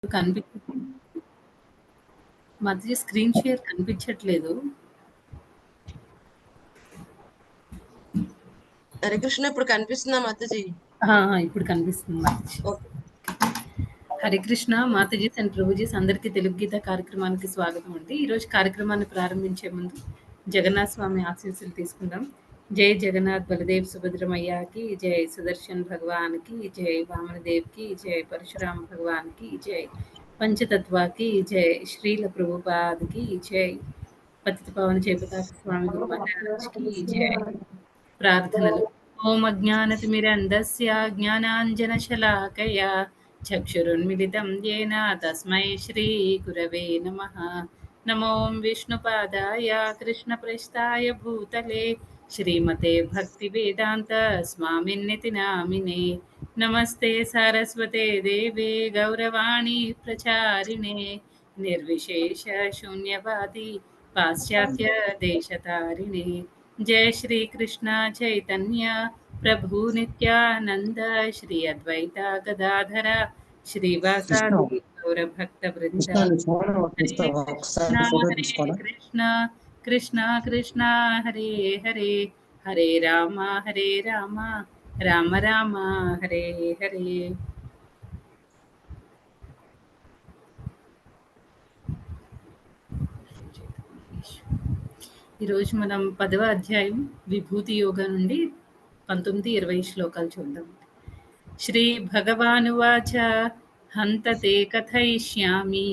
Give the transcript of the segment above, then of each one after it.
కనిపి మధ్య screen share కనిపించట్లేదు. హరే కృష్ణ ఇప్పుడు కనిపిస్తుందా మాతాజీ? ఇప్పుడు కనిపిస్తుంది మాతాజీ. ఓకే. హరే కృష్ణ మాతాజీస్ అండ్ ప్రభుజీస్ అందరికీ తెలుగు గీత కార్యక్రమానికి స్వాగతం అండి. ఈరోజు కార్యక్రమాన్ని ప్రారంభించే ముందు జగన్నాథ్ స్వామి ఆశీస్సులు తీసుకుందాం. జై జగన్నాథ్ బలదేవ్ సుభద్రమయ్యాకి జై, సుదర్శన్ భగవాన్కి జై, వామనదేవ్కి జై, పరశురామ భగవాన్కి జై, పంచతత్వాకి జై, శ్రీల ప్రభుపాద్కి జై, పతిత పవన్ జయపతాక స్వామి గురు మహారాజ్కి జై. ప్రార్థనలు. ఓం అజ్ఞానతిమిరంధస్య జ్ఞానాంజనశలాకయా చక్షురున్మిలితం येन తస్మై శ్రీగురవే నమః. నమో విష్ణుపాదాయ కృష్ణప్రస్థాయ భూతలే శ్రీమతే భక్తివేదాంత స్వామిన్నితి నామినే. నమస్తే సరస్వతే దేవే గౌరవాణి ప్రచారిణే నిర్విశేష శూన్యవాది పాశ్చాత్య దేశతారిణే. जय श्री कृष्ण चैतन्य प्रभु नित्यानंद श्री अद्वैता गदाधर श्रीवासादि गौर भक्त वृंद. हरे कृष्ण कृष्ण कृष्ण हरे हरे हरे राम राम राम हरे हरे. ఈరోజు మనం 10వ అధ్యాయం విభూతి యోగ నుండి 19-20 శ్లోకాలు చూద్దాం. శ్రీ భగవానువాచ హంతతే కథయిష్యామి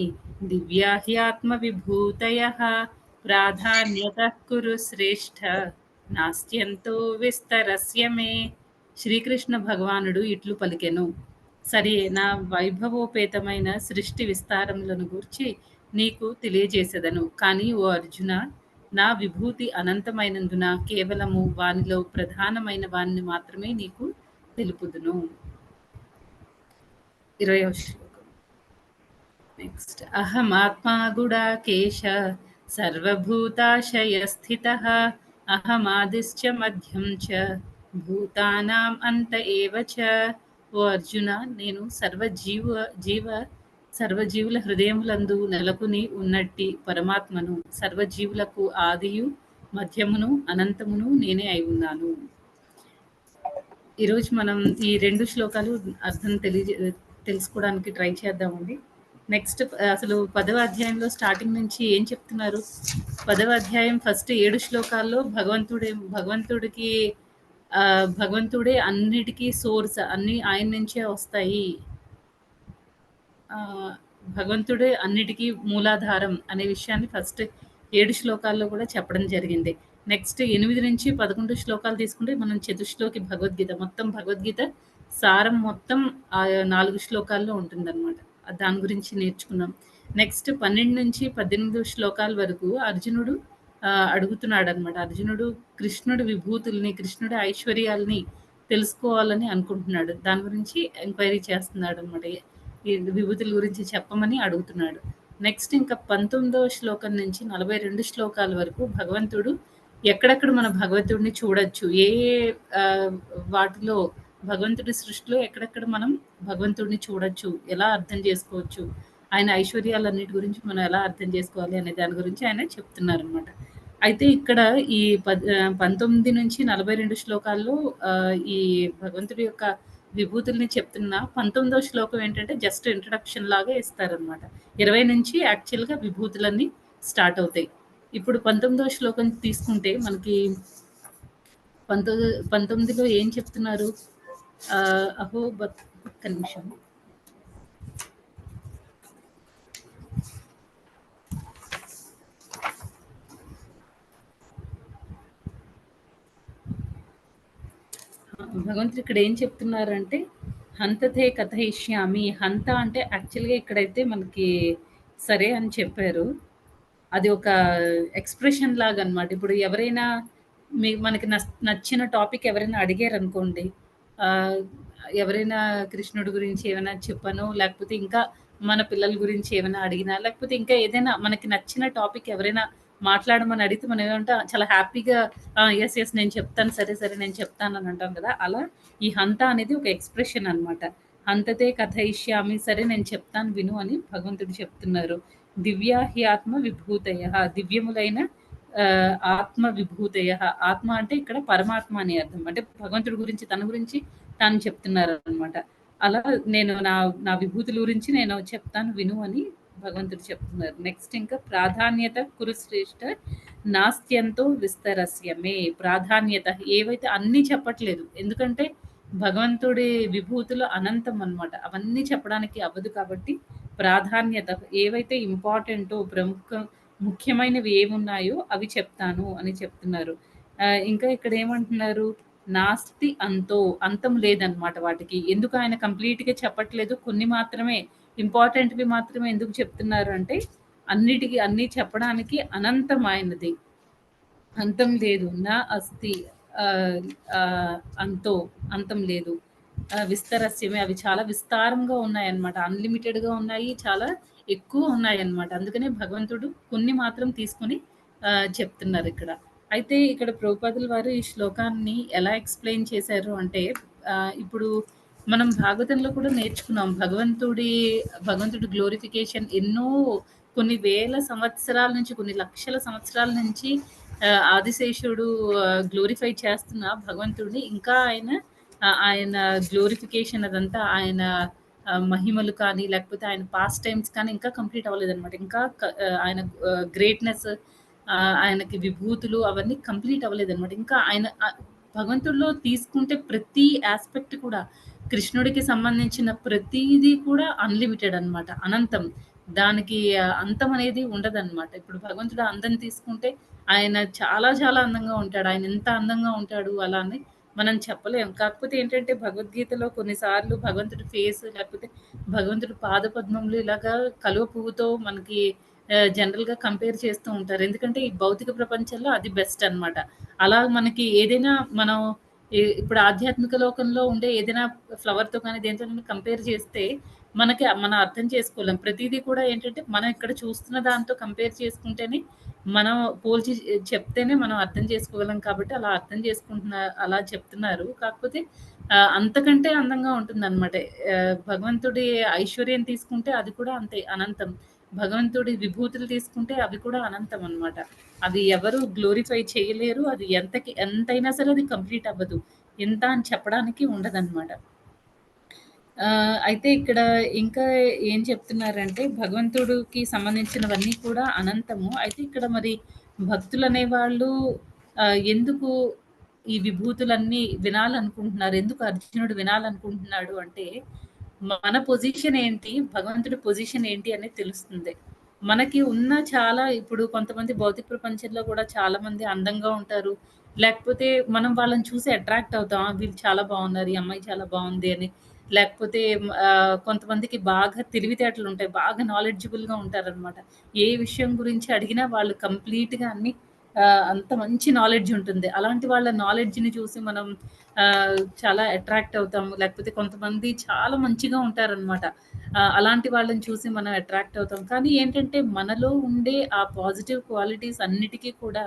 దివ్యా హ్యాత్మ విభూతయః ప్రాధాన్యతః కురు శ్రేష్ఠ నాస్త్యంతో విస్తరస్య మే. శ్రీకృష్ణ భగవానుడు ఇట్లు పలికెను, సరే నా వైభవోపేతమైన సృష్టి విస్తారములను గూర్చి నీకు తెలియజేసేదను. కానీ ఓ అర్జున, నా విభూతి అనంతమైనందున కేవలము వానిలో ప్రధానమైన వానిని మాత్రమే నీకు తెలుపుదును. 20వ శ్లోకం. నెక్స్ట్. అహమాత్మా గుడాకేశ సర్వభూతాశయస్థితః అహమాదిశ్చ మధ్యం చ భూతానాం అంత ఏవ చ. ఓ అర్జున, నేను సర్వజీవుల హృదయములందు నెలకొని ఉన్నట్టి పరమాత్మను, సర్వజీవులకు ఆదియు మధ్యమును అనంతమును నేనే అయి ఉన్నాను. ఈరోజు మనం ఈ 2 శ్లోకాలు అర్థం తెలుసుకోవడానికి ట్రై చేద్దామండి. నెక్స్ట్ అసలు 10వ అధ్యాయంలో స్టార్టింగ్ నుంచి ఏం చెప్తున్నారు? 10వ అధ్యాయం ఫస్ట్ 7 శ్లోకాల్లో భగవంతుడే అన్నిటికీ సోర్స్, అన్ని ఆయన నుంచే వస్తాయి, భగవంతుడే అన్నిటికీ మూలాధారం అనే విషయాన్ని ఫస్ట్ 7 శ్లోకాల్లో కూడా చెప్పడం జరిగింది. నెక్స్ట్ 8 నుంచి 11 శ్లోకాలు తీసుకుంటే మనం చతుశ్లోకి భగవద్గీత, మొత్తం భగవద్గీత సారం మొత్తం 4 శ్లోకాల్లో ఉంటుందన్నమాట. దాని గురించి నేర్చుకున్నాం. నెక్స్ట్ 12 నుంచి 18 శ్లోకాల వరకు అర్జునుడు అడుగుతున్నాడు అనమాట. అర్జునుడు కృష్ణుడి విభూతుల్ని, కృష్ణుడి ఐశ్వర్యాలని తెలుసుకోవాలని అనుకుంటున్నాడు. దాని గురించి ఎంక్వైరీ చేస్తున్నాడు అనమాట. ఈ విభూతుల గురించి చెప్పమని అడుగుతున్నాడు. నెక్స్ట్ ఇంకా 19వ శ్లోకం నుంచి 42 శ్లోకాల వరకు భగవంతుడు ఎక్కడెక్కడ మన భగవంతుడిని చూడొచ్చు, ఏ వాటిలో భగవంతుడి సృష్టిలో ఎక్కడెక్కడ మనం భగవంతుడిని చూడొచ్చు, ఎలా అర్థం చేసుకోవచ్చు, ఆయన ఐశ్వర్యాలన్నిటి గురించి మనం ఎలా అర్థం చేసుకోవాలి అనే దాని గురించి ఆయన చెప్తున్నారనమాట. అయితే ఇక్కడ ఈ 19 నుంచి 42 శ్లోకాల్లో ఈ భగవంతుడి యొక్క విభూతుల్ని చెప్తున్న 19వ శ్లోకం ఏంటంటే జస్ట్ ఇంట్రడక్షన్ లాగా ఇస్తారనమాట. 20 నుంచి యాక్చువల్గా విభూతులన్నీ స్టార్ట్ అవుతాయి. ఇప్పుడు 19వ శ్లోకం తీసుకుంటే మనకి 19లో ఏం చెప్తున్నారు? ఒక్క నిమిషం. భగవంతుడు ఇక్కడ ఏం చెప్తున్నారంటే హంతతే కథయిష్యామి. హంత అంటే యాక్చువల్గా ఇక్కడైతే మనకి సరే అని చెప్పారు, అది ఒక ఎక్స్ప్రెషన్ లాగా అనమాట. ఇప్పుడు ఎవరైనా మనకి నచ్చిన టాపిక్ ఎవరైనా అడిగారు అనుకోండి, ఎవరైనా కృష్ణుడి గురించి ఏమైనా చెప్పాను, లేకపోతే ఇంకా మన పిల్లల గురించి ఏమైనా అడిగినా, లేకపోతే ఇంకా ఏదైనా మనకి నచ్చిన టాపిక్ ఎవరైనా మాట్లాడమని అడిగితే మనం ఏమంటే చాలా హ్యాపీగా ఎస్ ఎస్ నేను చెప్తాను, సరే సరే నేను చెప్తాను అని అంటాం కదా. అలా ఈ హంత అనేది ఒక ఎక్స్ప్రెషన్ అనమాట. అంతతే కథయిష్యామి సరే నేను చెప్తాను విను అని భగవంతుడు చెప్తున్నారు. దివ్యా హి ఆత్మ విభూతయ దివ్యములైన ఆత్మ విభూతయ ఆత్మ అంటే ఇక్కడ పరమాత్మ అని అర్థం. అంటే భగవంతుడి గురించి తన గురించి తాను చెప్తున్నారు అనమాట. అలా నేను నా నా విభూతుల గురించి నేను చెప్తాను విను అని భగవంతుడు చెప్తున్నారు. నెక్స్ట్ ఇంకా ప్రాధాన్యత కురుశ్రేష్ఠ నాస్త్యంతో విస్తరస్యమే ప్రాధాన్యత ఏవైతే అన్నీ చెప్పట్లేదు. ఎందుకంటే భగవంతుడి విభూతులు అనంతం అన్నమాట. అవన్నీ చెప్పడానికి అవ్వదు కాబట్టి ప్రాధాన్యత ఏవైతే ఇంపార్టెంటో ముఖ్యమైనవి ఏమున్నాయో అవి చెప్తాను అని చెప్తున్నారు. ఇంకా ఇక్కడ ఏమంటున్నారు? నాస్తి అంతో అంతం లేదనమాట వాటికి. ఎందుకు ఆయన కంప్లీట్‌గా చెప్పట్లేదు. కొన్ని మాత్రమే ఇంపార్టెంట్‌వి మాత్రమే ఎందుకు చెప్తున్నారు అంటే అన్నిటికి అన్నీ చెప్పడానికి అనంతం ఆయనది. అంతం లేదు. నా అస్తి అంతో అంతం లేదు. విస్తరస్యమే అవి చాలా విస్తారంగా ఉన్నాయన్నమాట. అన్‌లిమిటెడ్‌గా ఉన్నాయి. చాలా ఎక్కువ ఉన్నాయన్నమాట. అందుకనే భగవంతుడు కొన్ని మాత్రం తీసుకొని చెప్తున్నారిక్కడ. అయితే ఇక్కడ ప్రభుపాదుల వారు ఈ శ్లోకాన్ని ఎలా ఎక్స్‌ప్లెయిన్ చేశారు అంటే ఇప్పుడు మనం భాగవతంలో కూడా నేర్చుకున్నాం. భగవంతుడి గ్లోరిఫికేషన్ ఎన్నో కొన్ని వేల సంవత్సరాల నుంచి, కొన్ని లక్షల సంవత్సరాల నుంచి ఆదిశేషుడు గ్లోరిఫై చేస్తున్న భగవంతుడిని ఇంకా ఆయన గ్లోరిఫికేషన్ అదంతా ఆయన మహిమలు కానీ, లేకపోతే ఆయన పాస్ట్ టైమ్స్ కానీ ఇంకా కంప్లీట్ అవ్వలేదనమాట. ఇంకా ఆయన గ్రేట్‌నెస్ ఆయనకి విభూతులు అవన్నీ కంప్లీట్ అవ్వలేదనమాట. ఇంకా ఆయన భగవంతుడిలో తీసుకుంటే ప్రతి యాస్పెక్ట్ కూడా కృష్ణుడికి సంబంధించిన ప్రతీది కూడా అన్‌లిమిటెడ్ అనమాట. అనంతం. దానికి అంతం అనేది ఉండదనమాట. ఇప్పుడు భగవంతుడు అందం తీసుకుంటే ఆయన చాలా చాలా అందంగా ఉంటాడు. ఆయన ఎంత అందంగా ఉంటాడు అలా అని మనం చెప్పలేం. కాకపోతే ఏంటంటే భగవద్గీతలో కొన్నిసార్లు భగవంతుడి ఫేస్ లేకపోతే భగవంతుడి పాదపద్మములు ఇలాగా కలువ పువ్వుతో మనకి జనరల్‌గా కంపేర్ చేస్తూ ఉంటారు. ఎందుకంటే ఈ భౌతిక ప్రపంచంలో అది బెస్ట్ అనమాట. అలా మనకి ఏదైనా మనం ఇప్పుడు ఆధ్యాత్మిక లోకంలో ఉండే ఏదైనా ఫ్లవర్‌తో కానీ దేనితోనైనా కంపేర్ చేస్తే మనం అర్థం చేసుకోలేం. ప్రతీదీ కూడా ఏంటంటే మనం ఇక్కడ చూస్తున్న దాంతో కంపేర్ చేసుకుంటేనే మనం పోల్చి చెప్తేనే మనం అర్థం చేసుకోగలం కాబట్టి అలా చెప్తున్నారు. కాకపోతే అంతకంటే అందంగా ఉంటుందనమాట. భగవంతుడి ఐశ్వర్యం తీసుకుంటే అది కూడా అంతే అనంతం. భగవంతుడి విభూతులు తీసుకుంటే అవి కూడా అనంతం అనమాట. అవి ఎవరు గ్లోరిఫై చేయలేరు. అది ఎంతైనా సరే అది కంప్లీట్ అవ్వదు. ఎంత అని చెప్పడానికి ఉండదనమాట. అయితే ఇక్కడ ఇంకా ఏం చెప్తున్నారంటే భగవంతుడికి సంబంధించినవన్నీ కూడా అనంతము. అయితే ఇక్కడ మరి భక్తులనేవాళ్ళు ఎందుకు ఈ విభూతులన్నీ వినాలనుకుంటున్నారు? ఎందుకు అర్జునుడు వినాలనుకుంటున్నాడు అంటే, మన పొజిషన్ ఏంటి? భగవంతుడి పొజిషన్ ఏంటి అనేది తెలుస్తుంది. మనకి ఉన్న చాలా ఇప్పుడు కొంతమంది భౌతిక ప్రపంచంలో కూడా చాలామంది అందంగా ఉంటారు. లేకపోతే మనం వాళ్ళని చూసి అట్రాక్ట్ అవుతాం. వీళ్ళు చాలా బాగున్నారు. ఈ అమ్మాయి చాలా బాగుంది అని. లేకపోతే కొంతమందికి బాగా తెలివితేటలుంటాయి. బాగా నాలెడ్జబుల్‌గా ఉంటారనమాట. ఏ విషయం గురించి అడిగినా వాళ్ళు కంప్లీట్‌గా అన్నీ అంత మంచి నాలెడ్జ్ ఉంటుంది. అలాంటి వాళ్ళ నాలెడ్జ్‌ని చూసి మనం చాలా అట్రాక్ట్ అవుతాము. లేకపోతే కొంతమంది చాలా మంచిగా ఉంటారనమాట. అలాంటి వాళ్ళని చూసి మనం అట్రాక్ట్ అవుతాం. కానీ ఏంటంటే మనలో ఉండే ఆ పాజిటివ్ క్వాలిటీస్ అన్నిటికి కూడా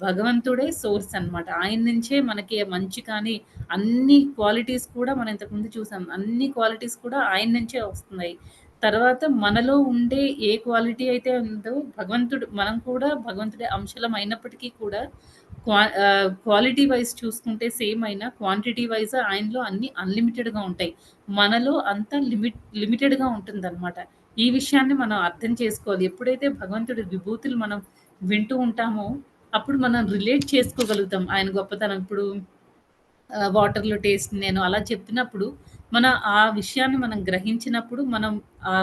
భగవంతుడే సోర్స్ అనమాట. ఆయన నుంచే మనకి మంచి కానీ అన్ని క్వాలిటీస్ కూడా మనం ఇంతకుముందు చూసాం. అన్ని క్వాలిటీస్ కూడా ఆయన నుంచే వస్తున్నాయి. తర్వాత మనలో ఉండే ఏ క్వాలిటీ అయితే ఉందో మనం కూడా భగవంతుడి అంశలం అయినప్పటికీ కూడా క్వాలిటీ వైస్ చూసుకుంటే సేమ్ అయినా క్వాంటిటీ వైస్ ఆయనలో అన్నీ అన్‌లిమిటెడ్‌గా ఉంటాయి. మనలో అంతా లిమిటెడ్‌గా ఉంటుందనమాట. ఈ విషయాన్ని మనం అర్థం చేసుకోవాలి. ఎప్పుడైతే భగవంతుడి విభూతులు మనం వింటూ ఉంటామో అప్పుడు మనం రిలేట్ చేసుకోగలుగుతాం ఆయన గొప్పతనం. ఇప్పుడు వాటర్‌లో టేస్ట్ నేను అలా చెప్పినప్పుడు, ఆ విషయాన్ని మనం గ్రహించినప్పుడు మనం ఆ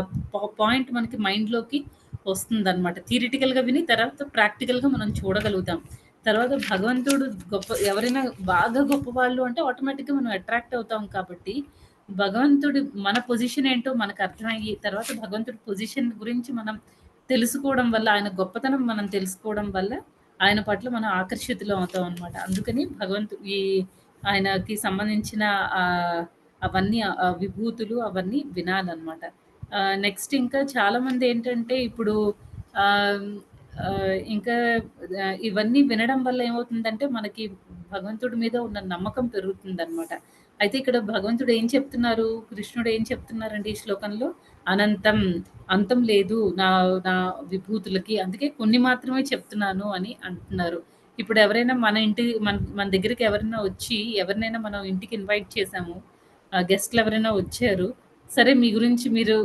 పాయింట్ మనకి మైండ్‌లోకి వస్తుందనమాట. థియరిటికల్‌గా విని తర్వాత ప్రాక్టికల్‌గా మనం చూడగలుగుతాం. తర్వాత భగవంతుడు ఎవరైనా బాగా గొప్పవాళ్ళు అంటే ఆటోమేటిక్‌గా మనం అట్రాక్ట్ అవుతాం కాబట్టి, భగవంతుడి మన పొజిషన్ ఏంటో మనకు అర్థమయ్యి, తర్వాత భగవంతుడి పొజిషన్ గురించి మనం తెలుసుకోవడం వల్ల, ఆయన గొప్పతనం మనం తెలుసుకోవడం వల్ల, ఆయన పట్ల మనం ఆకర్షితులం అవుతాం అనమాట. అందుకని ఆయనకి సంబంధించిన అవన్నీ విభూతులు అవన్నీ వినాలనమాట. నెక్స్ట్ ఇంకా చాలామంది ఏంటంటే ఇప్పుడు ఆహ్, ఇంకా ఇవన్నీ వినడం వల్ల ఏమవుతుందంటే మనకి భగవంతుడి మీద ఉన్న నమ్మకం పెరుగుతుందనమాట. అయితే ఇక్కడ భగవంతుడు ఏం చెప్తున్నారు? కృష్ణుడు ఏం చెప్తున్నారండి ఈ శ్లోకంలో? అనంతం, అంతం లేదు నా నా విభూతులకి. అందుకే కొన్ని మాత్రమే చెప్తున్నాను అని అంటున్నారు. ఇప్పుడు ఎవరైనా మన మన దగ్గరికి ఎవరైనా వచ్చి ఎవరినైనా మనం ఇంటికి ఇన్వైట్ చేసాము. గెస్ట్‌లు ఎవరైనా వచ్చారు. సరే మీ గురించి మీరు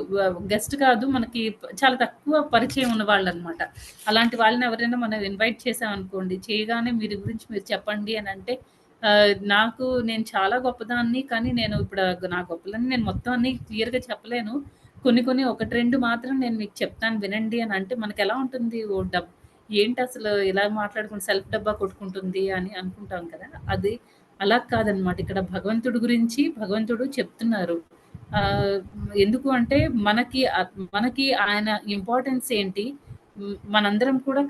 గెస్ట్ కాదు మనకి చాలా తక్కువ పరిచయం ఉన్నవాళ్ళనమాట. అలాంటి వాళ్ళని ఎవరైనా మనం ఇన్వైట్ చేసామనుకోండి, చేయగానే మీరు గురించి మీరు చెప్పండి అనంటే నాకు నేను చాలా గొప్పదాన్ని. కానీ నేను ఇప్పుడు నా గొప్పలని నేను మొత్తం అన్నీ క్లియర్‌గా చెప్పలేను. కొన్ని కొన్ని 1, 2 మాత్రం నేను మీకు చెప్తాను వినండి అని అంటే మనకెలా ఉంటుంది? ఏంటసలు ఇలా మాట్లాడుకుంటూ సెల్ఫ్ డబ్బా కొట్టుకుంటుంది అని అనుకుంటాం కదా! అది అలా కాదనమాట. ఇక్కడ భగవంతుడి గురించి భగవంతుడు చెప్తున్నారు. ఆహ్, ఎందుకు అంటే మనకి ఆయన ఇంపార్టెన్స్ ఏంటి? మనందరం కూడా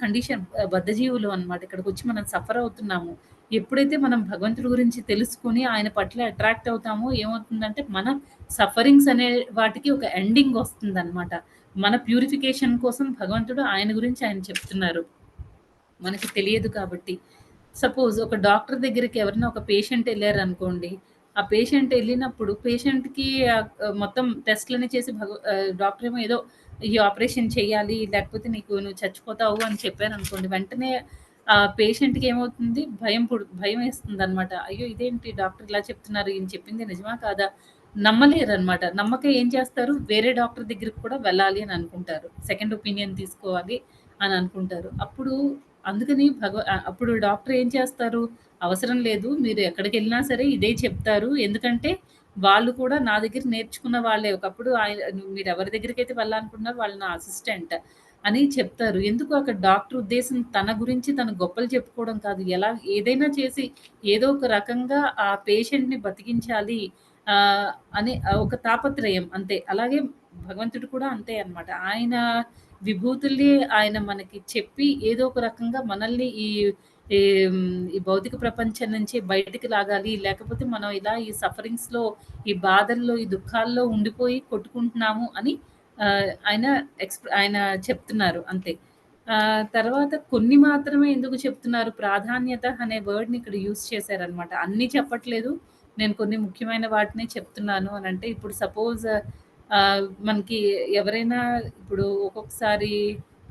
బద్ధజీవులు అనమాట. ఇక్కడికొచ్చి మనం సఫర్ అవుతున్నాము. ఎప్పుడైతే మనం భగవంతుడి గురించి తెలుసుకొని ఆయన పట్ల అట్రాక్ట్ అవుతామో ఏమవుతుందంటే మన సఫరింగ్స్ అనే వాటికి ఒక ఎండింగ్ వస్తుందనమాట. మన ప్యూరిఫికేషన్ కోసం భగవంతుడు ఆయన గురించి ఆయన చెప్తున్నారు. మనకి తెలియదు కాబట్టి. సపోజ్ ఒక డాక్టర్ దగ్గరికి ఎవరైనా ఒక పేషెంట్ ఎళ్లారనుకోండి. ఆ పేషెంట్ ఎళ్ళినప్పుడు పేషెంట్‌కి మొత్తం టెస్ట్‌లన్నీ చేసి డాక్టర్ ఏమో ఏదో ఈ ఆపరేషన్ చేయాలి, లేకపోతే నువ్వు చచ్చిపోతావు అని చెప్పారనుకోండి. వెంటనే ఆ పేషెంట్‌కి ఏమవుతుంది? భయమేస్తుందనమాట. అయ్యో! ఇదేంటి డాక్టర్ ఇలా చెప్తున్నారు. ఈయన చెప్పింది నిజమా? కాదా? నమ్మలేరనమాట. నమ్మక ఏం చేస్తారు? వేరే డాక్టర్ దగ్గరికి కూడా వెళ్ళాలి అని అనుకుంటారు. సెకండ్ ఒపీనియన్ తీసుకోవాలి అని అనుకుంటారు. అప్పుడు డాక్టర్ ఏం చేస్తారు? అవసరం లేదు. మీరు ఎక్కడికెళ్ళినా సరే ఇదే చెప్తారు. ఎందుకంటే వాళ్ళు కూడా నా దగ్గర నేర్చుకున్న వాళ్ళే. ఒకప్పుడు మీరెవరి దగ్గరికైతే వెళ్ళాలనుకుంటున్నారో వాళ్ళు నా అసిస్టెంట్ అని చెప్తారు. ఎందుకు అక్కడ డాక్టర్ ఉద్దేశ్యం తన గురించి తను గొప్పలు చెప్పుకోవడం కాదు. ఏదైనా చేసి ఏదో ఒక రకంగా ఆ పేషెంట్‌ని బతికించాలి అనే ఒక తాపత్రయం అంతే. అలాగే భగవంతుడు కూడా అంతే అన్నమాట. ఆయన విభూతుల్ని ఆయన మనకి చెప్పి ఏదో ఒక రకంగా మనల్ని ఈ ఈ భౌతిక ప్రపంచం నుంచి బయటికి లాగాలి. లేకపోతే మనం ఇలా ఈ సఫరింగ్స్‌లో, ఈ బాధల్లో, ఈ దుఃఖాల్లో ఉండిపోయి కొట్టుకుంటున్నాము అని ఆయన చెప్తున్నారు అంతే. తర్వాత కొన్ని మాత్రమే ఎందుకు చెప్తున్నారు? ప్రాధాన్యత అనే వర్డ్‌ని ఇక్కడ యూజ్ చేశారనమాట. అన్నీ చెప్పట్లేదు. నేను కొన్ని ముఖ్యమైన వాటినే చెప్తున్నాను అనంటే, ఇప్పుడు సపోజ్ మనకి ఎవరైనా ఇప్పుడు ఒక్కొక్కసారి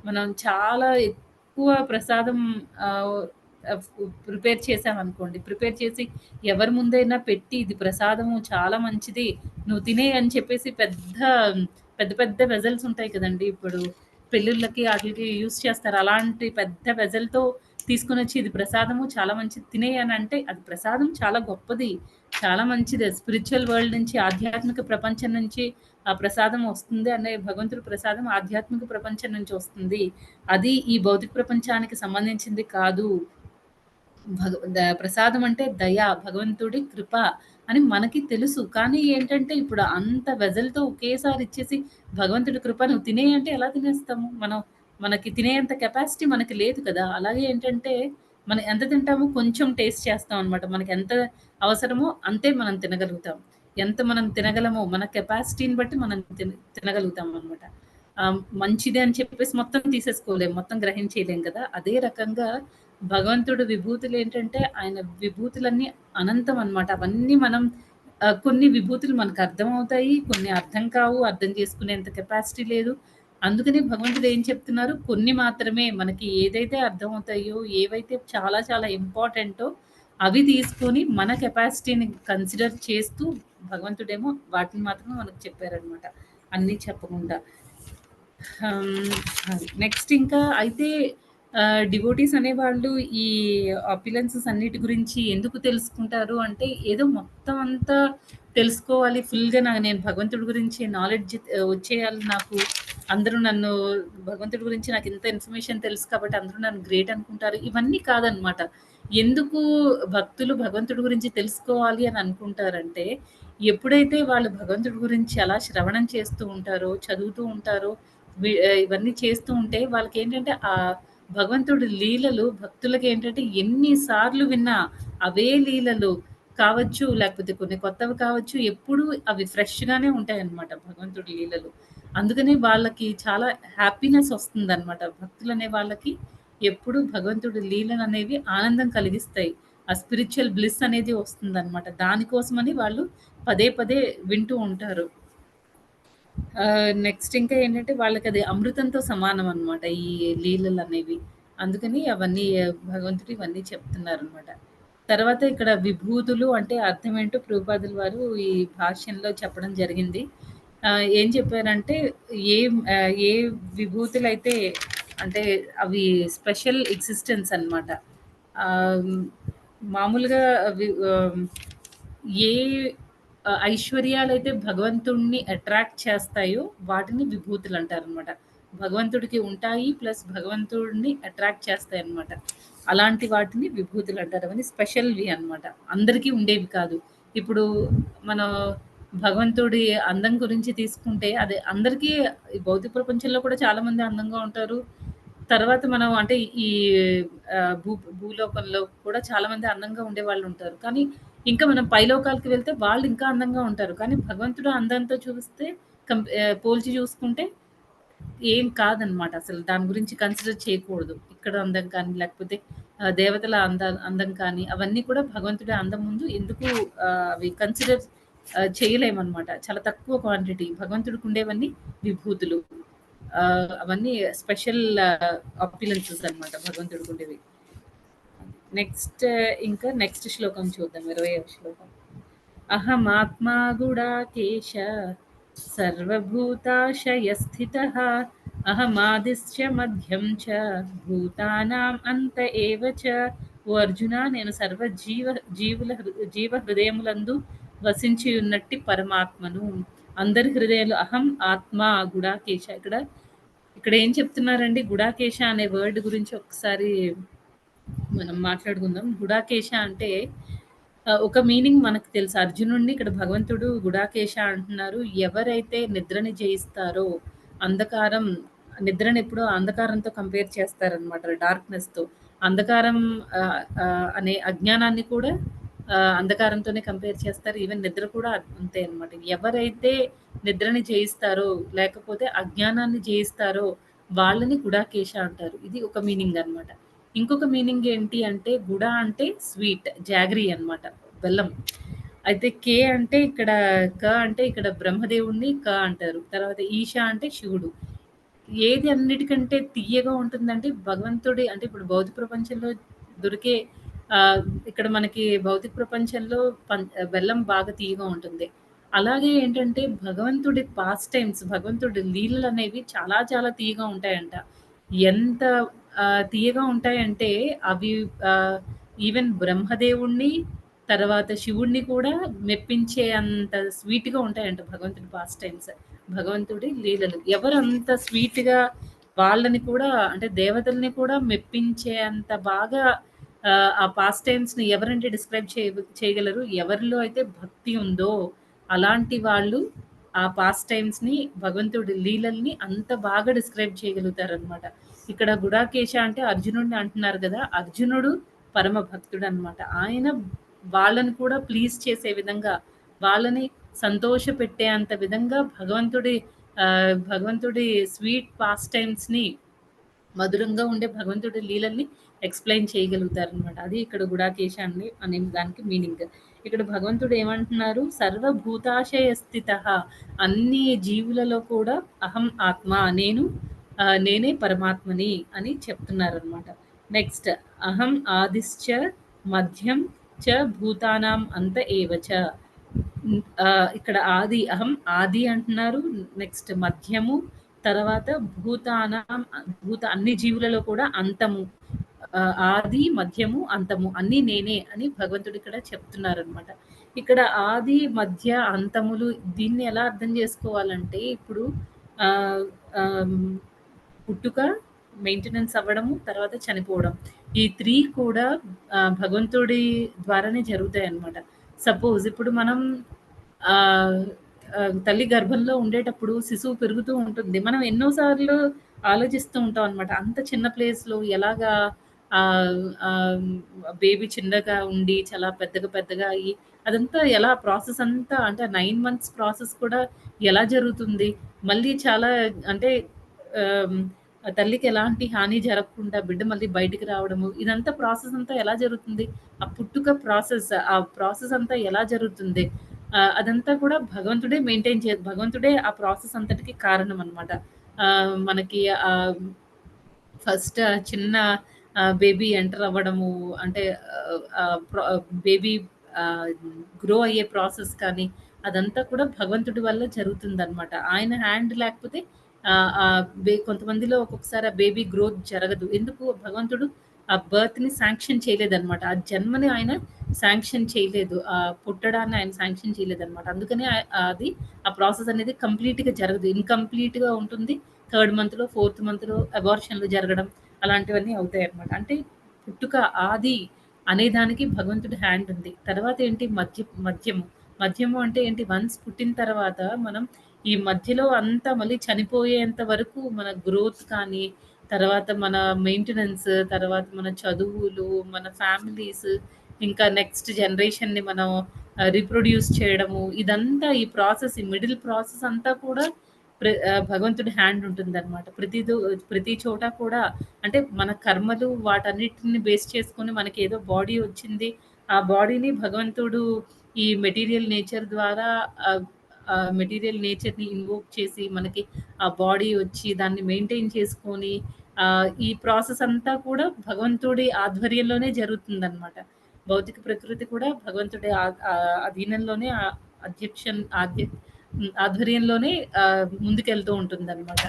మనం చాలా ఎక్కువ ప్రసాదం ఆహ్, ఆహ్, ప్రిపేర్ చేశామనుకోండి. ప్రిపేర్ చేసి ఎవరి ముందైనా పెట్టి ఇది ప్రసాదము చాలా మంచిది. నువ్వు తినేయి అని చెప్పేసి పెద్ద పెద్ద వెజల్స్ ఉంటాయి కదండీ! ఇప్పుడు పెళ్ళిళ్ళకి ఆటిలకి యూజ్ చేస్తారు. అలాంటి పెద్ద వెజల్‌తో తీసుకొనొచ్చి ఇది ప్రసాదము చాలా మంచిది తినేయి అని అంటే అది ప్రసాదం చాలా గొప్పది. చాలా మంచిది. స్పిరిచ్యువల్ వరల్డ్ నుంచి ఆధ్యాత్మిక ప్రపంచం నుంచి ఆ ప్రసాదం వస్తుంది అనే భగవంతుడి ప్రసాదం ఆధ్యాత్మిక ప్రపంచం నుంచి వస్తుంది. అది ఈ భౌతిక ప్రపంచానికి సంబంధించింది కాదు. ప్రసాదం అంటే దయ, భగవంతుడి కృప అని మనకి తెలుసు. కానీ ఏంటంటే ఇప్పుడు అంత వెజల్‌తో ఒకేసారి ఇచ్చేసి భగవంతుడి కృప నువ్వు తినేయి అంటే ఎలా తినేస్తాము? మనకి తినేంత కెపాసిటీ మనకి లేదు కదా! అలాగే ఏంటంటే మనం ఎంత తింటామో కొంచెం టేస్ట్ చేస్తాం అనమాట. మనకెంత అవసరమో అంతే మనం తినగలుగుతాం. ఎంత మనం తినగలమో మన కెపాసిటీని బట్టి మనం తినగలుగుతాం అనమాట. మంచిదే అని చెప్పేసి మొత్తం తీసేసుకోలేం. మొత్తం గ్రహించేయలేం కదా! అదే రకంగా భగవంతుడి విభూతులేంటంటే, ఆయన విభూతులన్నీ అనంతం అనమాట. అవన్నీ మనం కొన్ని విభూతులు మనకర్థమవుతాయి. కొన్ని అర్థం కావు. అర్థం చేసుకునేంత కెపాసిటీ లేదు. అందుకని భగవంతుడు ఏం చెప్తున్నారు, కొన్ని మాత్రమే మనకి ఏదైతే అర్థమవుతాయో, ఏవైతే చాలా చాలా ఇంపార్టెంటో అవి తీసుకొని మన కెపాసిటీని కన్సిడర్ చేస్తూ భగవంతుడేమో వాటిని మాత్రమే మనకు చెప్పారనమాట. అన్నీ చెప్పకుండా. నెక్స్ట్ ఇంకా అయితే డివోటీస్ అనేవాళ్ళు ఈ అపియరెన్సెస్ అన్నిటి గురించి ఎందుకు తెలుసుకుంటారు అంటే, ఏదో మొత్తం అంతా తెలుసుకోవాలి ఫుల్‌గా నేను భగవంతుడి గురించి నాలెడ్జ్ వచ్చేయాలి నాకు. అందరూ నన్ను భగవంతుడి గురించి నాకింత ఇన్ఫర్మేషన్ తెలుసు కాబట్టి అందరూ నన్ను గ్రేట్ అనుకుంటారు. ఇవన్నీ కాదనమాట. ఎందుకు భక్తులు భగవంతుడి గురించి తెలుసుకోవాలి అని అనుకుంటారంటే, ఎప్పుడైతే వాళ్ళు భగవంతుడి గురించి అలా శ్రవణం చేస్తూ ఉంటారో, చదువుతూ ఉంటారో ఇవన్నీ చేస్తూ ఉంటే వాళ్ళకేంటంటే భగవంతుడి లీలలు భక్తులకేంటంటే ఎన్ని సార్లు విన్నా అవే లీలలు కావచ్చు, లేకపోతే కొన్ని కొత్తవి కావచ్చు, ఎప్పుడూ అవి ఫ్రెష్‌గానే ఉంటాయన్నమాట భగవంతుడి లీలలు. అందుకనే వాళ్ళకి చాలా హ్యాపీనెస్ వస్తుందన్నమాట. భక్తులనే వాళ్ళకి ఎప్పుడూ భగవంతుడి లీలలనేవి ఆనందం కలిగిస్తాయి. ఆ స్పిరిచువల్ బ్లిస్ అనేది వస్తుందనమాట. దానికోసమని వాళ్ళు పదే పదే వింటూ ఉంటారు. నెక్స్ట్ ఇంకా ఏంటంటే వాళ్ళకది అమృతంతో సమానం అనమాట ఈ లీలలనేవి. అందుకని అవన్నీ భగవంతుడు ఇవన్నీ చెప్తున్నారనమాట. తర్వాత ఇక్కడ విభూతులు అంటే అర్థమేంటో ప్రభుపాదుల వారు ఈ భాష్యంలో చెప్పడం జరిగింది. ఏం చెప్పారంటే ఏ విభూతులైతే అంటే అవి స్పెషల్ ఎగ్జిస్టెన్స్ అనమాట. ఆహ్, మామూలుగా ఏ ఐశ్వర్యాలైతే భగవంతుడిని అట్రాక్ట్ చేస్తాయో వాటిని విభూతులంటారనమాట. భగవంతుడికి ఉంటాయి ప్లస్ భగవంతుడిని అట్రాక్ట్ చేస్తాయన్నమాట. అలాంటి వాటిని విభూతులంటారు. అవన్నీ స్పెషల్‌వి అనమాట. అందరికీ ఉండేవి కాదు. ఇప్పుడు మనం భగవంతుడి అందం గురించి తీసుకుంటే అది అందరికీ ఈ భౌతిక ప్రపంచంలో కూడా చాలామంది అందంగా ఉంటారు. తర్వాత మనం అంటే ఈ భూలోకంలో కూడా చాలామంది అందంగా ఉండేవాళ్ళుంటారు. కానీ ఇంకా మనం పైలోకాలకి వెళ్తే వాళ్ళు ఇంకా అందంగా ఉంటారు. కానీ భగవంతుడు అందంతో చూస్తే పోల్చి చూసుకుంటే ఏం కాదనమాట. అసలు దాని గురించి కన్సిడర్ చేయకూడదు. ఇక్కడ అందం కానీ, లేకపోతే దేవతల అందం కానీ, అవన్నీ కూడా భగవంతుడి అందం ముందు ఎందుకు అవి కన్సిడర్ చేయలేమనమాట. చాలా తక్కువ క్వాంటిటీ. భగవంతుడికి ఉండేవన్నీ విభూతులు. అవన్నీ స్పెషల్ అపియరెన్సెస్ అనమాట భగవంతుడికి ఉండేవి. నెక్స్ట్ శ్లోకం చూద్దాం. 20వ శ్లోకం. అహమాత్మా గుడాకేశ సర్వభూతాశయస్థితః అహమాదిశ్చ మధ్యం చ భూతానాం అంత ఏవ చ. ఓ అర్జున, నేను సర్వ జీవ హృదయములందు వసించి ఉన్నట్టి పరమాత్మను. అందరి హృదయాలు అహం ఆత్మ గుడాకేశ. ఇక్కడ ఏం చెప్తున్నారండి? గుడాకేశ అనే వర్డ్ గురించి ఒకసారి మనం మాట్లాడుకుందాం. గుడాకేశ అంటే ఒక మీనింగ్ మనకు తెలుసు. అర్జునుడిని ఇక్కడ భగవంతుడు గుడాకేశ అంటున్నారు. ఎవరైతే నిద్రని జయిస్తారో అంధకారం నిద్రని ఎప్పుడూ అంధకారంతో కంపేర్ చేస్తారనమాట. డార్క్‌నెస్‌తో. అంధకారం అనే అజ్ఞానాన్ని కూడా అంధకారంతోనే కంపేర్ చేస్తారు. ఈవెన్ నిద్ర కూడా అంతే అనమాట. ఎవరైతే నిద్రని జయిస్తారో, లేకపోతే అజ్ఞానాన్ని జయిస్తారో వాళ్ళని గుడాకేశ అంటారు. ఇది ఒక మీనింగ్ అనమాట. ఇంకొక మీనింగ్ ఏంటి అంటే గుడ అంటే స్వీట్, జాగరీ అనమాట. బెల్లం. అయితే అంటే ఇక్కడ బ్రహ్మదేవుడిని అంటారు. తర్వాత ఈశ అంటే శివుడు. ఏది అన్నిటికంటే తియ్యగా ఉంటుందంటే భగవంతుడి అంటే ఇప్పుడు భౌతిక ప్రపంచంలో దొరికే ఆహ్, ఇక్కడ మనకి భౌతిక ప్రపంచంలో బెల్లం బాగా తియ్యగా ఉంటుంది. అలాగే ఏంటంటే భగవంతుడి భగవంతుడి లీలలనేవి చాలా చాలా తియ్యగా ఉంటాయంట. ఎంత తియ్యగా ఉంటాయంటే అవి ఆహ్, ఈవెన్ బ్రహ్మదేవుడిని, తర్వాత శివుడిని కూడా మెప్పించే అంత స్వీట్‌గా ఉంటాయంట భగవంతుడి భగవంతుడి లీలలు. ఎవరు అంత స్వీట్‌గా వాళ్ళని కూడా అంటే దేవతల్ని కూడా మెప్పించే అంత బాగా ఆ పాస్‌టైమ్స్‌ని ఎవరంటే డిస్క్రైబ్ చేయగలరు? ఎవరిలో అయితే భక్తి ఉందో అలాంటి వాళ్ళు ఆ పాస్‌టైమ్స్‌ని భగవంతుడి లీలల్ని అంత బాగా డిస్క్రైబ్ చేయగలుగుతారనమాట. ఇక్కడ గుడాకేశ అంటే అర్జునుడిని అంటున్నారు గదా! అర్జునుడు పరమ భక్తుడనమాట. ఆయన వాళ్ళని కూడా ప్లీజ్ చేసే విధంగా, వాళ్ళని సంతోషపెట్టే అంత విధంగా భగవంతుడి స్వీట్ పాస్‌టైమ్స్‌ని మధురంగా ఉండే భగవంతుడి లీలల్ని ఎక్స్‌ప్లెయిన్ చేయగలుగుతారనమాట. అది ఇక్కడ గుడాకేశ అనే దానికి మీనింగ్. ఇక్కడ భగవంతుడు ఏమంటున్నారు? సర్వభూతాశయ స్థితః. అన్ని జీవులలో కూడా అహం ఆత్మ, నేనే పరమాత్మని అని చెప్తున్నారనమాట. నెక్స్ట్ అహం ఆదిశ్చ మధ్యం చ భూతానాం అంత ఏవ చ. ఇక్కడ అహం ఆది అంటున్నారు. నెక్స్ట్ మధ్యము, తర్వాత అన్ని జీవులలో కూడా అంతము. ఆది, మధ్యము, అంతము అన్నీ నేనే అని భగవంతుడు ఇక్కడ చెప్తున్నారనమాట. ఇక్కడ ఆది, మధ్య, అంతములు దీన్ని ఎలా అర్థం చేసుకోవాలంటే ఇప్పుడు ఆహ్, ఆహ్, పుట్టుక, మెయింటెనెన్స్ అవ్వడము, తర్వాత చనిపోవడం. ఈ 3 కూడా భగవంతుడి ద్వారానే జరుగుతాయన్నమాట. సపోజ్ ఇప్పుడు మనం ఆహ్, తల్లి గర్భంలో ఉండేటప్పుడు శిశువు పెరుగుతూ ఉంటుంది. మనం ఎన్నో సార్లు ఆలోచిస్తూ ఉంటాం అనమాట. అంత చిన్న ప్లేస్‌లో ఎలాగా ఆహ్, ఆహ్, బేబీ చిన్నగా ఉండి చాలా పెద్దగా పెద్దగా అయ్యి అదంతా ఎలా ప్రాసెస్ అంతా అంటే 9 మంత్స్ ప్రాసెస్ కూడా ఎలా జరుగుతుంది? మళ్ళీ చాలా అంటే ఆహ్, ఆ తల్లికి ఎలాంటి హాని జరగకుండా బిడ్డ మళ్ళీ బయటికి రావడము, ఇదంతా ప్రాసెస్ అంతా ఎలా జరుగుతుంది? ఆ పుట్టుక ప్రాసెస్, ఆ ప్రాసెస్ అంతా ఎలా జరుగుతుంది? అదంతా కూడా భగవంతుడే మెయింటైన్ భగవంతుడే ఆ ప్రాసెస్ అంతటికి కారణం అనమాట. మనకి ఫస్ట్ చిన్న బేబీ ఎంటర్ అవ్వడము అంటే బేబీ గ్రో అయ్యే ప్రాసెస్ కానీ అదంతా కూడా భగవంతుడి వల్ల జరుగుతుందనమాట. ఆయన హ్యాండ్ లేకపోతే కొంతమందిలో ఒక్కొక్కసారి ఆ బేబీ గ్రోత్ జరగదు. ఎందుకు? భగవంతుడు ఆ బర్త్‌ని శాంక్షన్ చేయలేదనమాట. ఆ జన్మని ఆయన శాంక్షన్ చేయలేదు. పుట్టడాన్ని ఆయన శాంక్షన్ చేయలేదనమాట. అందుకనే అది ఆ ప్రాసెస్ అనేది కంప్లీట్‌గా జరగదు. ఇన్‌కంప్లీట్‌గా ఉంటుంది. థర్డ్ మంత్‌లో, ఫోర్త్ మంత్‌లో అబార్షన్‌లు జరగడం అలాంటివన్నీ అవుతాయన్నమాట. అంటే పుట్టుక ఆది అనేదానికి భగవంతుడి హ్యాండ్ ఉంది. తర్వాత ఏంటి మధ్యము. మధ్యము అంటే ఏంటి? వన్స్ పుట్టిన తర్వాత మనం ఈ మధ్యలో అంతా మళ్ళీ చనిపోయేంత వరకు మన గ్రోత్ కానీ, తర్వాత మన మెయింటెనెన్స్, తర్వాత మన చదువులు, మన ఫ్యామిలీస్, ఇంకా నెక్స్ట్ జనరేషన్‌ని మనం రీప్రొడ్యూస్ చేయడము, ఇదంతా ఈ ప్రాసెస్, ఈ మిడిల్ ప్రాసెస్ అంతా కూడా భగవంతుడి హ్యాండ్ ఉంటుందనమాట. ప్రతి చోట కూడా అంటే మన కర్మలు వాటన్నిటిని బేస్ చేసుకొని మనకేదో బాడీ వచ్చింది. ఆ బాడీని భగవంతుడు ఈ మెటీరియల్ నేచర్ ద్వారా మెటీరియల్ నేచర్‌ని ఇన్వోక్ చేసి మనకి ఆ బాడీ వచ్చి దాన్ని మెయింటైన్ చేసుకొని ఈ ప్రాసెస్ అంతా కూడా భగవంతుడి ఆధ్వర్యంలోనే జరుగుతుందనమాట. భౌతిక ప్రకృతి కూడా భగవంతుడి అధీనంలోనే అధ్యక్షన్ ఆధ్య ఆధ్వర్యంలోనే ముందుకెళ్తూ ఉంటుందనమాట.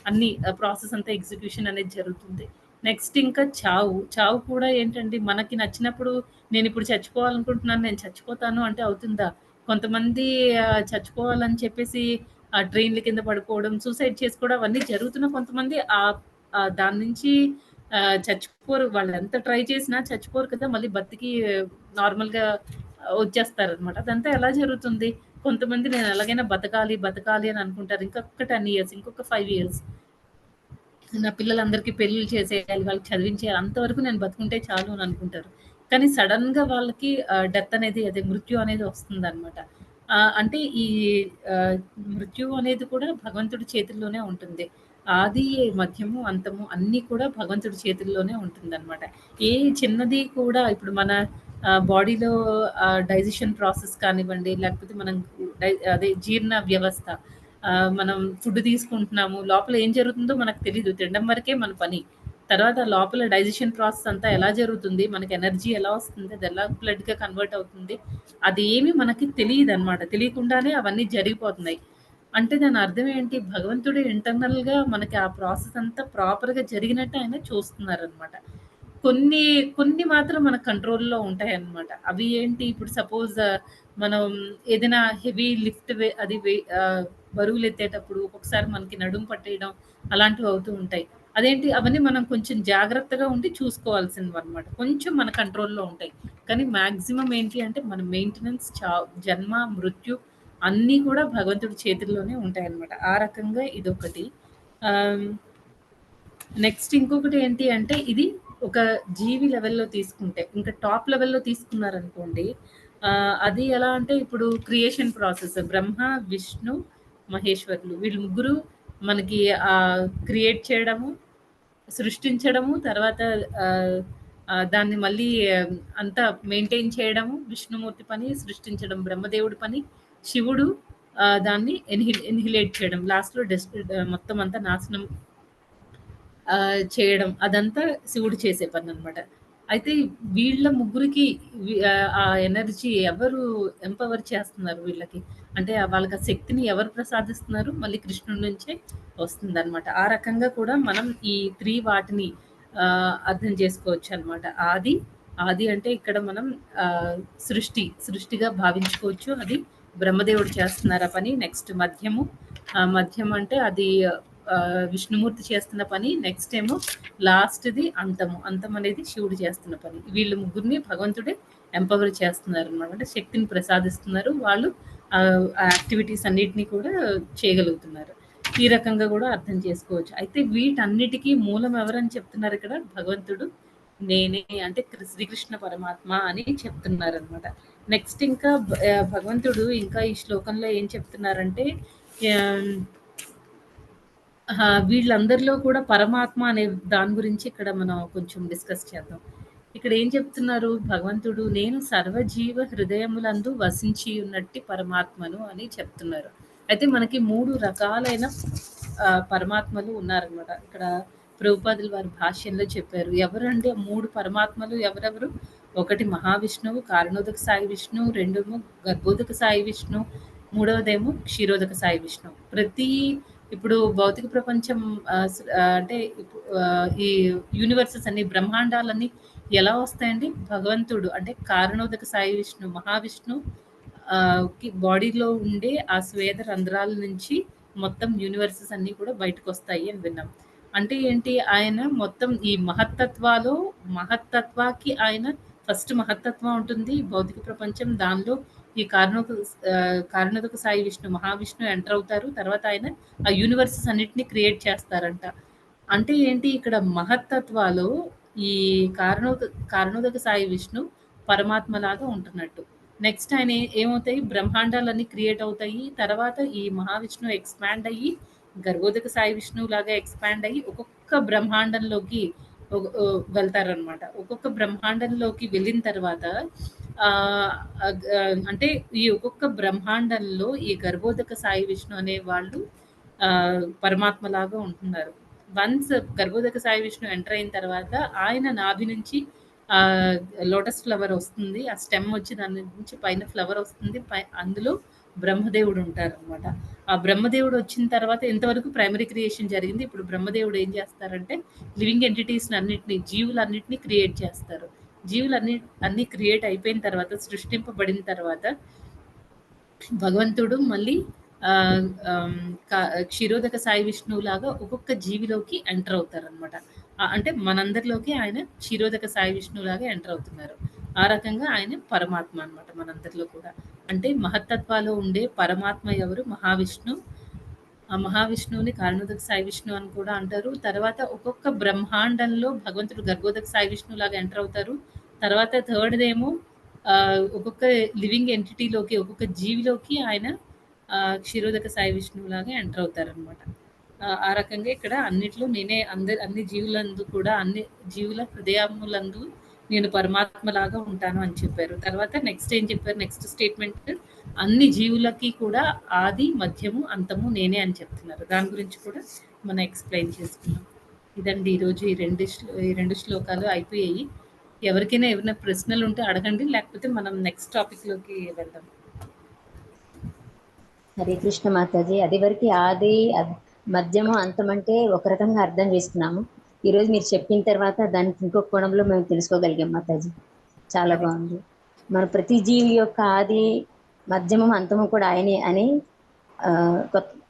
అన్ని ప్రాసెస్ అంతా ఎగ్జిక్యూషన్ అనేది జరుగుతుంది. నెక్స్ట్ ఇంకా చావు. చావు కూడా ఏంటండి మనకి నచ్చినప్పుడు నేనిప్పుడు చచ్చిపోవాలనుకుంటున్నాను, నేను చచ్చిపోతాను అంటే అవుతుందా? కొంతమంది చచ్చిపోవాలని చెప్పేసి ట్రైన్‌ల కింద పడిపోవడం, సూసైడ్ చేసుకోవడం అవన్నీ జరుగుతున్న కొంతమంది దాని నుంచి చచ్చిపోరు. వాళ్ళెంత ట్రై చేసినా చచ్చిపోరు కదా! మళ్ళీ బతికి నార్మల్‌గా వచ్చేస్తారనమాట. అదంతా ఎలా జరుగుతుంది? కొంతమంది నేను ఎలాగైనా బతకాలి, బతకాలి అని అనుకుంటారు. ఇంకొక 10 ఇయర్స్, ఇంకొక 5 ఇయర్స్ నా పిల్లలందరికీ పెళ్ళిళ్ళు చేసేయాలి, వాళ్ళకి చదివించేయాలి, అంతవరకు నేను బతుకుంటే చాలు అని అనుకుంటారు. కానీ సడెన్‌గా వాళ్ళకి డెత్ అనేది అదే మృత్యు అనేది వస్తుందనమాట. అంటే ఈ ఆహ్, మృత్యువు అనేది కూడా భగవంతుడి చేతుల్లోనే ఉంటుంది. ఆది, మధ్యము, అంతము అన్నీ కూడా భగవంతుడి చేతుల్లోనే ఉంటుందనమాట. ఏ చిన్నది కూడా ఇప్పుడు మన బాడీలో డైజెషన్ ప్రాసెస్ కానివ్వండి, లేకపోతే మనం అదే జీర్ణ వ్యవస్థ, మనం ఫుడ్ తీసుకుంటున్నాము. లోపల ఏం జరుగుతుందో మనకు తెలీదు. తినడం వరకే మన పని. తర్వాత లోపల డైజెషన్ ప్రాసెస్ అంతా ఎలా జరుగుతుంది? మనకి ఎనర్జీ ఎలా వస్తుంది? అది ఎలా బ్లడ్‌గా కన్వర్ట్ అవుతుంది? అది ఏమి మనకి తెలీదనమాట. తెలియకుండానే అవన్నీ జరిగిపోతున్నాయి. అంటే దాని అర్థం ఏంటి? భగవంతుడు ఇంటర్నల్‌గా మనకి ఆ ప్రాసెస్ అంతా ప్రాపర్‌గా జరిగినట్టు ఆయన చూస్తున్నారనమాట. కొన్ని, కొన్ని మాత్రం మన కంట్రోల్‌లో ఉంటాయన్నమాట. అవి ఏంటి? ఇప్పుడు సపోజ్ మనం ఏదైనా హెవీ లిఫ్ట్ బరువులెత్తేటప్పుడు ఒక్కొక్కసారి మనకి నడుము పట్టేయడం అలాంటివి అవుతూ ఉంటాయి. అదేంటి? అవన్నీ మనం కొంచెం జాగ్రత్తగా ఉండి చూసుకోవాల్సినవన్నమాట. కొంచెం మన కంట్రోల్‌లో ఉంటాయి. కానీ మాక్సిమం ఏంటి అంటే మన మెయింటెనెన్స్, జన్మ, మృత్యు అన్నీ కూడా భగవంతుడి చేతుల్లోనే ఉంటాయన్నమాట. ఆ రకంగా ఇదొకటి. ఆహ్ నెక్స్ట్ ఇంకొకటి ఏంటి అంటే ఇది ఒక జీవి లెవెల్‌లో తీసుకుంటే, ఇంకా టాప్ లెవెల్‌లో తీసుకున్నారనుకోండి, అది ఎలా అంటే ఇప్పుడు క్రియేషన్ ప్రాసెస్ బ్రహ్మ, విష్ణు, మహేశ్వరులు వీళ్ళు ముగ్గురు మనకి క్రియేట్ చేయడము, సృష్టించడము, తర్వాత ఆహ్, దాన్ని మళ్ళీ అంతా మెయింటైన్ చేయడము విష్ణుమూర్తి పని, సృష్టించడం బ్రహ్మదేవుడి పని, శివుడు దాన్ని ఎనిహిలేట్ చేయడం. లాస్ట్‌లో మొత్తం అంతా నాశనం చేయడం. అదంతా శివుడు చేసే పననమాట. అయితే వీళ్ళ ముగ్గురికి ఆ ఎనర్జీ ఎవరు ఎంపవర్ చేస్తున్నారు వీళ్ళకి? అంటే వాళ్ళకి ఆ శక్తిని ఎవరు ప్రసాదిస్తున్నారు? మళ్ళీ కృష్ణుడి నుంచే వస్తుందనమాట. ఆ రకంగా కూడా మనం ఈ 3 వాటిని అర్థం చేసుకోవచ్చనమాట. ఆది అంటే ఇక్కడ మనం సృష్టిగా భావించుకోవచ్చు. అది బ్రహ్మదేవుడు చేస్తున్నారు ఆ పని. నెక్స్ట్ మధ్యం అంటే అది విష్ణుమూర్తి చేస్తున్న పని. నెక్స్ట్ ఏమో లాస్ట్‌ది అంతము. అంతం అనేది శివుడు చేస్తున్న పని. వీళ్ళు ముగ్గురిని భగవంతుడే ఎంపవర్ చేస్తున్నారనమాట. అంటే శక్తిని ప్రసాదిస్తున్నారు. వాళ్ళు ఆ యాక్టివిటీస్ అన్నిటిని కూడా చేయగలుగుతున్నారు. ఈ రకంగా కూడా అర్థం చేసుకోవచ్చు. అయితే వీటన్నిటికి మూలం ఎవరని చెప్తున్నారు ఇక్కడ? భగవంతుడు నేనే అంటే శ్రీకృష్ణ పరమాత్మ అని చెప్తున్నారనమాట. నెక్స్ట్ ఇంకా భగవంతుడు ఇంకా ఈ శ్లోకంలో ఏం చెప్తున్నారంటే ఆహ్ వీళ్ళందరిలో కూడా పరమాత్మ అనే దాని గురించి ఇక్కడ మనం కొంచెం డిస్కస్ చేద్దాం. ఇక్కడ ఏం చెప్తున్నారు భగవంతుడు, నేను సర్వజీవ హృదయములందు వసించి ఉన్నట్టి పరమాత్మను అని చెప్తున్నారు. అయితే మనకి 3 రకాలైన పరమాత్మలు ఉన్నారనమాట. ఇక్కడ ప్రభుపాదులు వారి భాష్యంలో చెప్పారు. ఎవరండి ఆ 3 పరమాత్మలు ఎవరెవరు? ఒకటి మహావిష్ణువు, కారణోదక సాయి విష్ణువు, రెండేమో గర్భోదక సాయి విష్ణువు, మూడవదేమో క్షీరోదక సాయి విష్ణువు. ఇప్పుడు భౌతిక ప్రపంచం అంటే ఈ యూనివర్సెస్ అన్ని బ్రహ్మాండాలన్నీ ఎలా వస్తాయండి? భగవంతుడు అంటే కారణోదక సాయి విష్ణు మహావిష్ణు బాడీలో ఉండే ఆ స్వేద రంధ్రాల నుంచి మొత్తం యూనివర్సెస్ అన్నీ కూడా బయటకు వస్తాయి అని విన్నాం. అంటే ఏంటి? ఆయన మొత్తం ఈ మహత్తత్వాకి ఆయన ఫస్ట్ మహత్తత్వం ఉంటుంది భౌతిక ప్రపంచం. దానిలో ఈ కారణోదక సాయి విష్ణు మహావిష్ణు ఎంటర్ అవుతారు. తర్వాత ఆయన ఆ యూనివర్సెస్ అన్నిటిని క్రియేట్ చేస్తారంట. అంటే ఏంటి? ఇక్కడ మహత్తత్వాలో ఈ కారణోదక సాయి విష్ణు పరమాత్మలాగా ఉంటున్నట్టు. నెక్స్ట్ ఆయన ఏమవుతాయి? బ్రహ్మాండాలన్నీ క్రియేట్ అవుతాయి. తర్వాత ఈ మహావిష్ణువు ఎక్స్పాండ్ అయ్యి గర్భోదక సాయి విష్ణువు లాగా ఎక్స్పాండ్ అయ్యి ఒక్కొక్క బ్రహ్మాండంలోకి వెళ్తారనమాట. ఒక్కొక్క బ్రహ్మాండంలోకి వెళ్ళిన తర్వాత అంటే ఈ ఒక్కొక్క బ్రహ్మాండంలో ఈ గర్భోదక సాయి విష్ణు అనే వాళ్ళు పరమాత్మలాగా ఉంటున్నారు. వన్స్ గర్భోదక సాయి విష్ణు ఎంటర్ అయిన తర్వాత ఆయన నాభి నుంచి లోటస్ ఫ్లవర్ వస్తుంది. ఆ స్టెమ్ వచ్చి దాని నుంచి పైన ఫ్లవర్ వస్తుంది. అందులో బ్రహ్మదేవుడు ఉంటారనమాట. ఆ బ్రహ్మదేవుడు వచ్చిన తర్వాత ఇంతవరకు ప్రైమరీ క్రియేషన్ జరిగింది. ఇప్పుడు బ్రహ్మదేవుడు ఏం చేస్తారంటే లివింగ్ ఎంటిటీస్ని అన్నిటిని జీవులన్నిటిని క్రియేట్ చేస్తారు. అన్ని క్రియేట్ అయిపోయిన తర్వాత సృష్టింపబడిన తర్వాత భగవంతుడు మళ్ళీ క్షీరోదక సాయి విష్ణువు లాగా ఒక్కొక్క జీవిలోకి ఎంటర్ అవుతారనమాట. అంటే మనందరిలోకి ఆయన క్షీరోదక సాయి విష్ణువు లాగా ఎంటర్ అవుతున్నారు. ఆ రకంగా ఆయన పరమాత్మ అనమాట మనందరిలో కూడా. అంటే మహత్తత్వాలో ఉండే పరమాత్మ ఎవరు? మహావిష్ణు. ఆ మహావిష్ణువుని కారణోదక సాయి విష్ణు అని కూడా అంటారు. తర్వాత ఒక్కొక్క బ్రహ్మాండంలో భగవంతుడు గర్భోదక సాయి విష్ణు లాగా ఎంటర్ అవుతారు. తర్వాత థర్డ్‌దేమో ఒక్కొక్క లివింగ్ ఎంటిటీలోకి, ఒక్కొక్క జీవిలోకి ఆయన క్షీరోదక సాయి విష్ణువు లాగా ఎంటర్ అవుతారనమాట. ఆ రకంగా ఇక్కడ అన్నిట్లో నేనే అన్ని జీవులందు కూడా అన్ని జీవుల హృదయములందు నేను పరమాత్మలాగా ఉంటాను అని చెప్పారు. తర్వాత నెక్స్ట్ ఏం చెప్పారు? నెక్స్ట్ స్టేట్మెంట్ అన్ని జీవులకి కూడా ఆది, మధ్యము, అంతము నేనే అని చెప్తున్నారు. దాని గురించి కూడా మనం ఎక్స్‌ప్లెయిన్ చేసుకున్నాం. ఇదండి ఈరోజు ఈ 2 శ్లోకాలు అయిపోయాయి. ఎవరికైనా ఏమైనా ప్రశ్నలు ఉంటే అడగండి. లేకపోతే మనం నెక్స్ట్ టాపిక్‌లోకి వెళ్దాం. హరే కృష్ణ మాతాజీ. అది వరకు ఆది మధ్యము అంతం అంటే ఒక రకంగా అర్థం చేసుకున్నాము. ఈరోజు మీరు చెప్పిన తర్వాత దానికి ఇంకొక కోణంలో మేము తెలుసుకోగలిగాం మాతాజీ. చాలా బాగుంది. మన ప్రతి జీవి యొక్క ఆది మధ్యము అంతము కూడా ఆయనే అని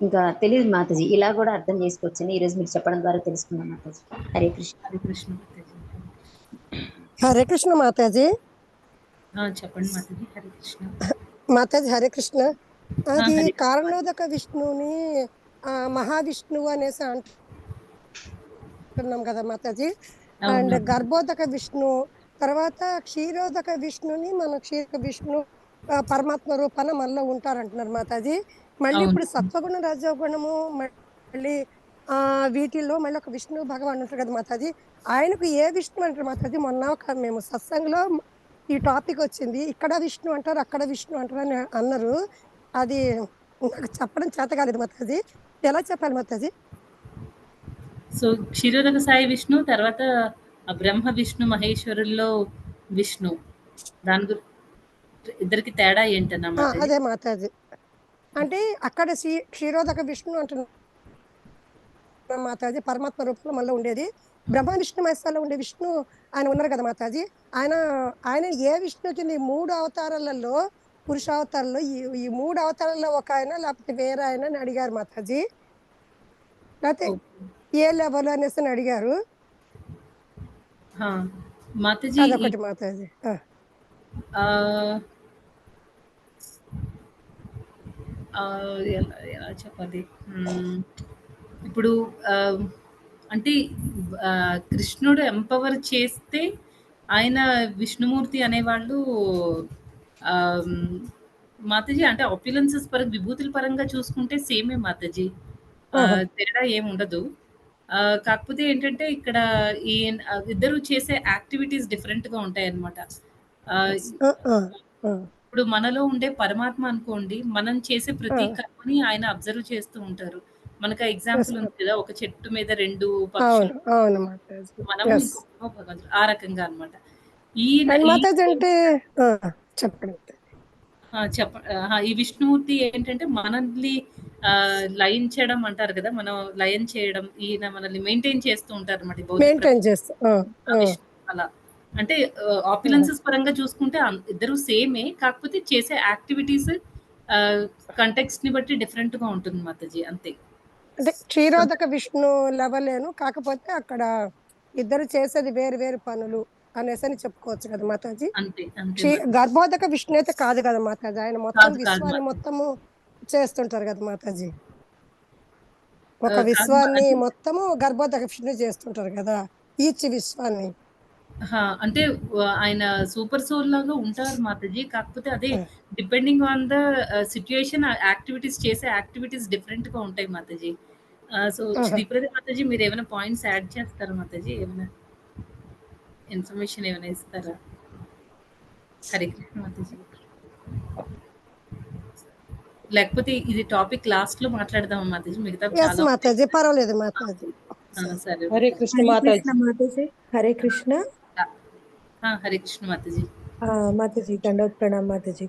ఇంకా తెలియదు మాతాజీ. ఇలా కూడా అర్థం చేసుకోవచ్చని ఈరోజు మీరు చెప్పడం ద్వారా తెలుసుకున్నాం మాతాజీ. హరే కృష్ణ. హరే కృష్ణ మాతాజీ. హరే కృష్ణ మాతాజీ. చెప్పండి మాతాజీ. హరే కృష్ణ మాతాజీ. హరే కృష్ణ. అది కారణోదక విష్ణువుని మహావిష్ణువు అనేసి అంటున్నాం కదా మాతాజీ. అండ్ గర్భోదక విష్ణు, తర్వాత క్షీరోదక విష్ణుని మన క్షీరక విష్ణు పరమాత్మ రూపాన మళ్ళీ ఉంటారంటున్నారు మాతాజీ. మళ్ళీ ఇప్పుడు సత్వగుణ రజోగుణము మళ్ళీ వీటిల్లో మళ్ళీ ఒక విష్ణు భగవాన్ ఉంటారు కదా మాతాజీ. ఆయనకు ఏ విష్ణు అంటారు మాతాజీ? మొన్న మేము సత్సంగంలో ఈ టాపిక్ వచ్చింది. ఇక్కడ విష్ణు అంటారు, అక్కడ విష్ణు అంటారు అని అన్నారు. అది నాకు చెప్పడం చేత కాలేదు మాతాజీ. ఎలా చెప్పాలి మాతాజీ? సో క్షీరోదక సాయి విష్ణు, తర్వాత బ్రహ్మ విష్ణు మహేశ్వరుల్లో విష్ణు, దాని గురించి ఇద్దరికి తేడా ఏంటన్నా? అదే మాతాజీ. అంటే అక్కడ క్షీరోదక విష్ణు అంటున్నా మాతాజీ పరమాత్మ రూపంలో మళ్ళీ ఉండేది. బ్రహ్మ విష్ణు మహేశ్వరంలో ఉండే విష్ణు ఆయన ఉన్నారు కదా మాతాజీ. ఆయన ఏ విష్ణు వచ్చింది? 3 అవతారాలలో పురుషావతారంలో ఈ 3 అవతారాల్లో ఒక ఆయన లేకపోతే వేరే ఆయన అని అడిగారు మాతాజీ. లేకపోతే ఏ లెవెల్ అనేసి అడిగారు మాతాజీ. అదొకటి మాతాజీ. ఎలా చెప్పాలి? ఇప్పుడు అంటే కృష్ణుడు ఎంపవర్ చేస్తే ఆయన విష్ణుమూర్తి అనేవాళ్ళు మాతాజీ. అంటే ఆప్యులెన్సెస్ పరంగా విభూతుల పరంగా చూసుకుంటే సేమే మాతాజీ. ఆహా. తేడా ఏముండదు. కాకపోతే ఏంటంటే ఇక్కడ ఇద్దరు చేసే యాక్టివిటీస్ డిఫరెంట్‌గా ఉంటాయన్నమాట. ఆహ్, ఆ, ఆ, ఆ, ఇప్పుడు మనలో ఉండే పరమాత్మ అనుకోండి, మనం చేసే ఆ. ప్రతి కర్మని ఆయన అబ్జర్వ్ చేస్తూ ఉంటారు. మనకు ఎగ్జాంపుల్ ఉంది చేస్తారు. కదా! ఒక చెట్టు మీద 2 అవును, పక్షులు, అవును మాతాజీ. మనము ఎస్. ఇంకొకరేమో భగవంతుడు. ఆ రకంగా అన్నమాట. ఈయన అండ్ ఈ మాతాజీ అంటే ఆ, చెప్పండి. ఈ విష్ణుమూర్తి ఏంటంటే మనల్ని లయించడం అంటారు కదా! మనం లయం చేయడం, ఈయన మనల్ని మెయింటైన్ చేస్తూ ఉంటారన్నమాట. ఈ భౌతిక మెయింటైన్ చేస్తా. విష్ణు అలా. అంటే ఆపులెన్సెస్ పరంగా చూసుకుంటే ఇద్దరు సేమే. కాకపోతే చేసే యాక్టివిటీస్ కంటెక్స్ట్‌ని బట్టి డిఫరెంట్‌గా ఉంటుంది మాతాజీ అంతే. అంటే క్షీరోదక విష్ణు లెవలేను, కాకపోతే అక్కడ ఇద్దరు చేసేది వేరు వేరు పనులు అనేసని చెప్పుకోవచ్చు కదా మాతాజీ. అంతే. అంతే మాతాజీ. గర్భోదక విష్ణు అయితే కాదు కదా మాతాజీ, ఆయన మొత్తం కాదు కాదు విశ్వాన్ని మాతాజీ. మొత్తము చేస్తుంటారు కదా మాతాజీ. ఒక కాదు విశ్వాన్ని అంటే మొత్తము గర్భోదక విష్ణు చేస్తుంటారు కదా, ఈచ్ విశ్వాన్ని. అంటే ఆయన సూపర్ సోల్ లాగా ఉంటారు మాతాజీ. కాకపోతే అదే ఆ, depending on the situation activities చేసే యాక్టివిటీస్ డిఫరెంట్‌గా ఉంటాయి మాతాజీ. సో ఆహా. శ్రీప్రద మాతాజీ మీరేమైనా పాయింట్స్ యాడ్ చేస్తారా మాతాజీ? ఏమైనా ఇన్ఫర్మేషన్ ఏమైనా ఇస్తారా? హరే కృష్ణ మాతాజీ. లేకపోతే ఇది టాపిక్ లాస్ట్‌లో మాట్లాడదామా మాతాజీ? మిగతావి ఎస్ చాలా ఉన్నాయి మాతాజీ, కదా! పర్వాలేదు మాతాజీ. సరే హరే మాతాజీ. కృష్ణ హరే కృష్ణ మాతాజీ. మాతాజీ. హరే కృష్ణ. హరే కృష్ణ మాతాజీ. మాతాజీ దండవత్ ప్రణామ్ మాతాజీ.